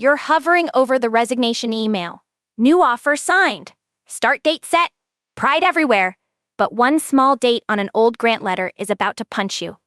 You're hovering over the resignation email. New offer signed. Start date set. Pride everywhere. But one small date on an old grant letter is about to punch you.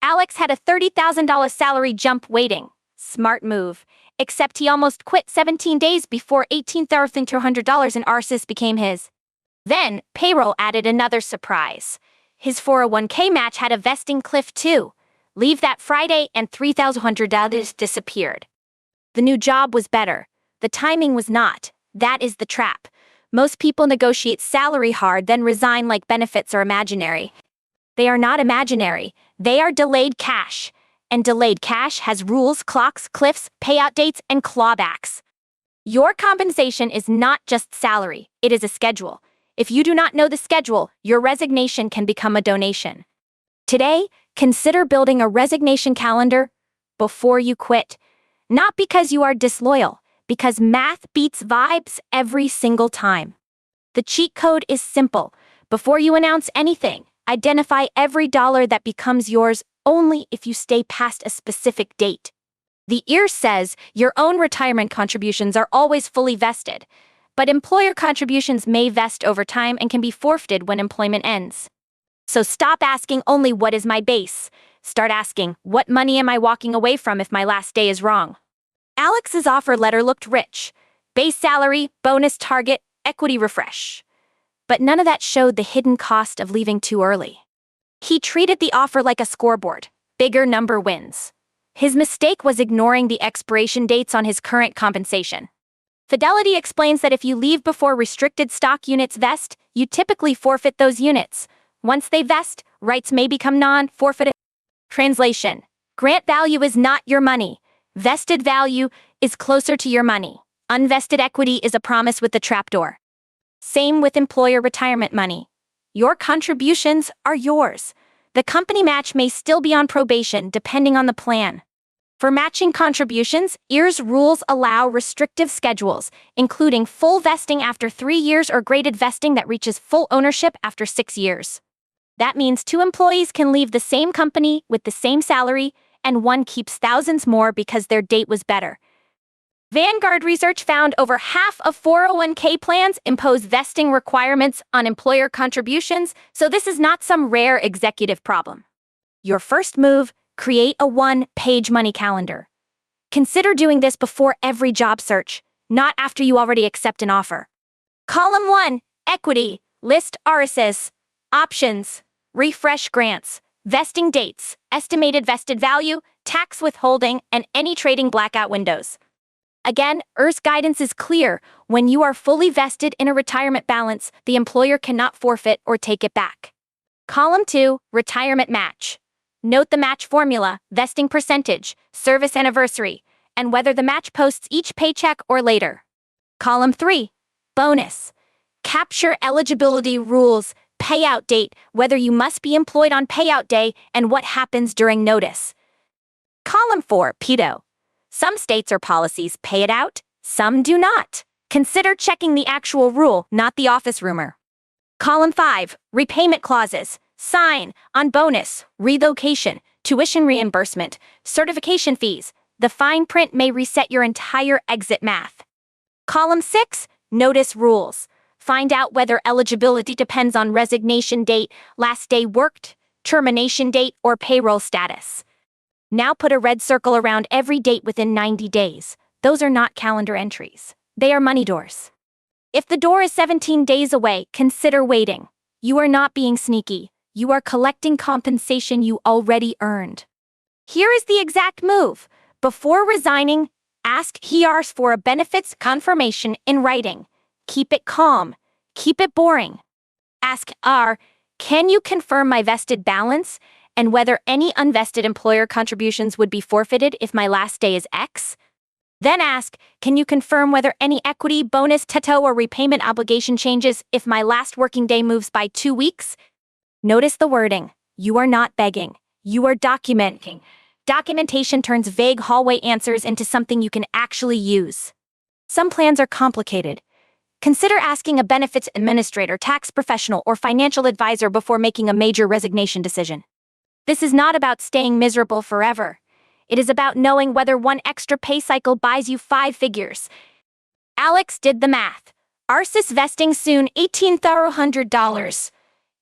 Alex had a $30,000 salary jump waiting. Smart move. Except he almost quit 17 days before $18,200 in RSUs became his. Then, payroll added another surprise. His 401k match had a vesting cliff too. Leave that Friday and $3,200 disappeared. The new job was better. The timing was not. That is the trap. Most people negotiate salary hard, then resign like benefits are imaginary. They are not imaginary. They are delayed cash. And delayed cash has rules, clocks, cliffs, payout dates, and clawbacks. Your compensation is not just salary. It is a schedule. If you do not know the schedule, your resignation can become a donation. Today, consider building a resignation calendar before you quit. Not because you are disloyal, because math beats vibes every single time. The cheat code is simple. Before you announce anything, identify every dollar that becomes yours only if you stay past a specific date. The ear says your own retirement contributions are always fully vested, but employer contributions may vest over time and can be forfeited when employment ends. So stop asking only what is my base. Start asking, what money am I walking away from if my last day is wrong? Alex's offer letter looked rich. Base salary, bonus target, equity refresh. But none of that showed the hidden cost of leaving too early. He treated the offer like a scoreboard. Bigger number wins. His mistake was ignoring the expiration dates on his current compensation. Fidelity explains that if you leave before restricted stock units vest, you typically forfeit those units. Once they vest, rights may become non-forfeited. Translation: grant value is not your money. Vested value is closer to your money. Unvested equity is a promise with the trapdoor. Same with employer retirement money. Your contributions are yours. The company match may still be on probation depending on the plan. For matching contributions, EAR's rules allow restrictive schedules, including full vesting after 3 years or graded vesting that reaches full ownership after 6 years. That means 2 employees can leave the same company with the same salary, and one keeps thousands more because their date was better. Vanguard research found over half of 401k plans impose vesting requirements on employer contributions, so this is not some rare executive problem. Your first move: create a one-page money calendar. Consider doing this before every job search, not after you already accept an offer. Column 1, Equity. List RSUs, options, refresh grants, vesting dates, estimated vested value, tax withholding, and any trading blackout windows. Again, EAR's guidance is clear. When you are fully vested in a retirement balance, the employer cannot forfeit or take it back. Column 2, Retirement Match. Note the match formula, vesting percentage, service anniversary, and whether the match posts each paycheck or later. Column 3, Bonus. Capture eligibility rules, payout date, whether you must be employed on payout day, and what happens during notice. Column 4, Pedo. Some states or policies pay it out, some do not. Consider checking the actual rule, not the office rumor. Column 5, Repayment clauses. Sign on bonus, relocation, tuition reimbursement, certification fees. The fine print may reset your entire exit math. Column 6, Notice rules. Find out whether eligibility depends on resignation date, last day worked, termination date, or payroll status. Now put a red circle around every date within 90 days. Those are not calendar entries. They are money doors. If the door is 17 days away, consider waiting. You are not being sneaky. You are collecting compensation you already earned. Here is the exact move. Before resigning, ask HRs for a benefits confirmation in writing. Keep it calm. Keep it boring. Ask R, can you confirm my vested balance and whether any unvested employer contributions would be forfeited if my last day is X? Then ask, can you confirm whether any equity, bonus, TETO, or repayment obligation changes if my last working day moves by 2 weeks? Notice the wording. You are not begging. You are documenting. Documentation turns vague hallway answers into something you can actually use. Some plans are complicated. Consider asking a benefits administrator, tax professional, or financial advisor before making a major resignation decision. This is not about staying miserable forever. It is about knowing whether one extra pay cycle buys you 5 figures. Alex did the math. Arsis vesting soon, $1,800.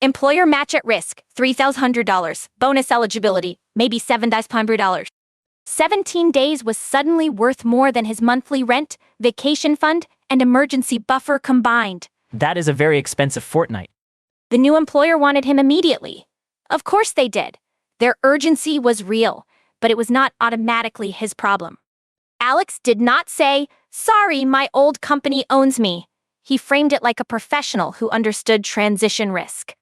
Employer match at risk, $3,100. Bonus eligibility, maybe $7,500. 17 days was suddenly worth more than his monthly rent, vacation fund, and emergency buffer combined. That is a very expensive fortnight. The new employer wanted him immediately. Of course they did. Their urgency was real, but it was not automatically his problem. Alex did not say, "Sorry, my old company owns me." He framed it like a professional who understood transition risk.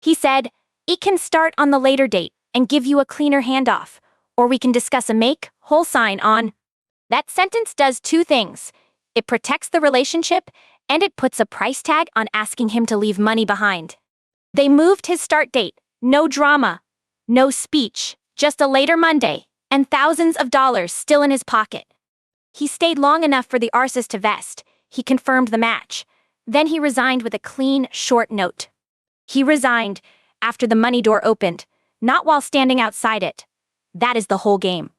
He said, "It can start on the later date and give you a cleaner handoff, or we can discuss a make-whole sign-on." That sentence does two things. It protects the relationship, and it puts a price tag on asking him to leave money behind. They moved his start date. No drama, no speech, just a later Monday, and thousands of dollars still in his pocket. He stayed long enough for the Arsis to vest. He confirmed the match. Then he resigned with a clean, short note. He resigned after the money door opened, not while standing outside it. That is the whole game.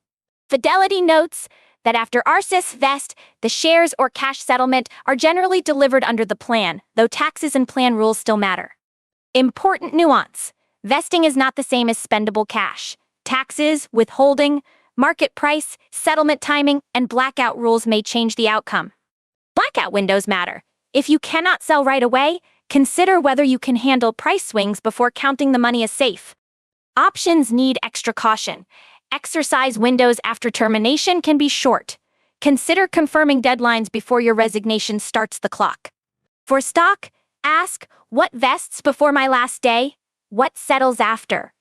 Fidelity notes that after Arsis vest, the shares or cash settlement are generally delivered under the plan, though taxes and plan rules still matter. Important nuance. Vesting is not the same as spendable cash. Taxes, withholding, market price, settlement timing, and blackout rules may change the outcome. Blackout windows matter. If you cannot sell right away, consider whether you can handle price swings before counting the money as safe. Options need extra caution. Exercise windows after termination can be short. Consider confirming deadlines before your resignation starts the clock. For stock, ask, what vests before my last day? What settles after?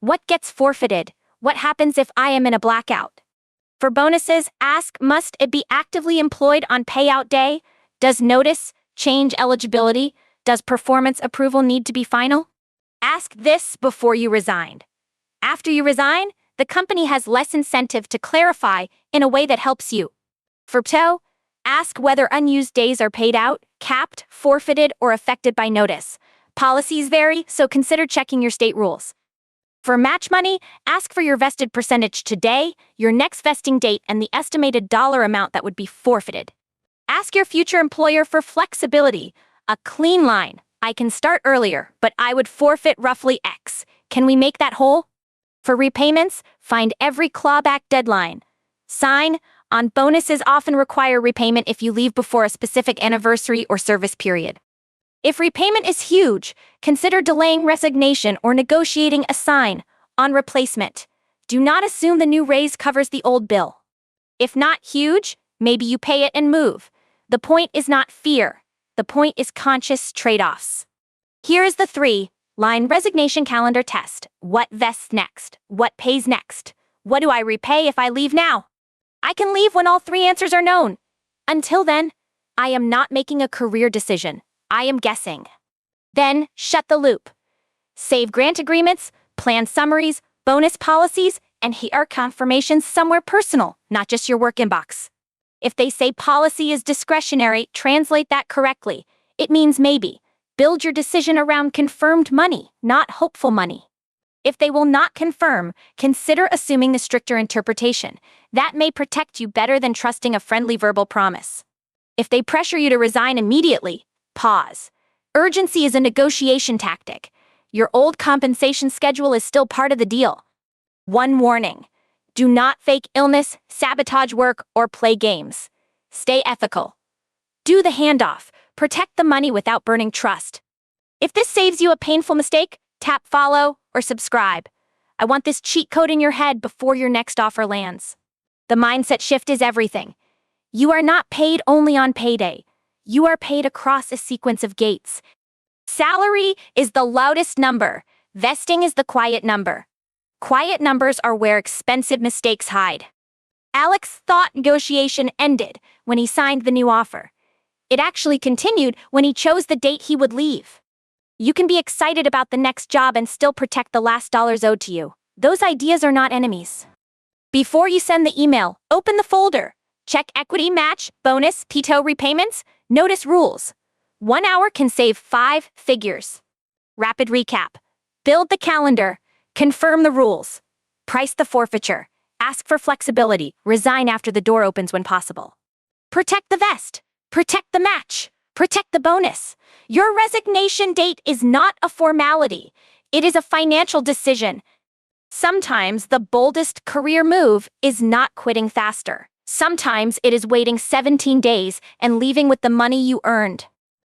What gets forfeited? What happens if I am in a blackout? For bonuses, ask, must it be actively employed on payout day? Does notice change eligibility? Does performance approval need to be final? Ask this before you resign. After you resign, the company has less incentive to clarify in a way that helps you. For PTO, ask whether unused days are paid out, capped, forfeited, or affected by notice. Policies vary, so consider checking your state rules. For match money, ask for your vested percentage today, your next vesting date, and the estimated dollar amount that would be forfeited. Ask your future employer for flexibility. A clean line. I can start earlier, but I would forfeit roughly X. Can we make that whole? For repayments, find every clawback deadline. Sign on bonuses often require repayment if you leave before a specific anniversary or service period. If repayment is huge, consider delaying resignation or negotiating a sign-on replacement. Do not assume the new raise covers the old bill. If not huge, maybe you pay it and move. The point is not fear. The point is conscious trade-offs. Here is the 3-line resignation calendar test. What vests next? What pays next? What do I repay if I leave now? I can leave when all 3 answers are known. Until then, I am not making a career decision. I am guessing. Then, shut the loop. Save grant agreements, plan summaries, bonus policies, and HR confirmations somewhere personal, not just your work inbox. If they say policy is discretionary, translate that correctly. It means maybe. Build your decision around confirmed money, not hopeful money. If they will not confirm, consider assuming the stricter interpretation. That may protect you better than trusting a friendly verbal promise. If they pressure you to resign immediately, pause. Urgency is a negotiation tactic. Your old compensation schedule is still part of the deal. One warning. Do not fake illness, sabotage work, or play games. Stay ethical. Do the handoff. Protect the money without burning trust. If this saves you a painful mistake, tap follow or subscribe. I want this cheat code in your head before your next offer lands. The mindset shift is everything. You are not paid only on payday. You are paid across a sequence of gates. Salary is the loudest number. Vesting is the quiet number. Quiet numbers are where expensive mistakes hide. Alex thought negotiation ended when he signed the new offer. It actually continued when he chose the date he would leave. You can be excited about the next job and still protect the last dollars owed to you. Those ideas are not enemies. Before you send the email, open the folder. Check equity match, bonus, PTO repayments, notice rules. 1 hour can save 5 figures. Rapid recap. Build the calendar. Confirm the rules. Price the forfeiture. Ask for flexibility. Resign after the door opens when possible. Protect the vest. Protect the match. Protect the bonus. Your resignation date is not a formality. It is a financial decision. Sometimes the boldest career move is not quitting faster. Sometimes it is waiting 17 days and leaving with the money you earned.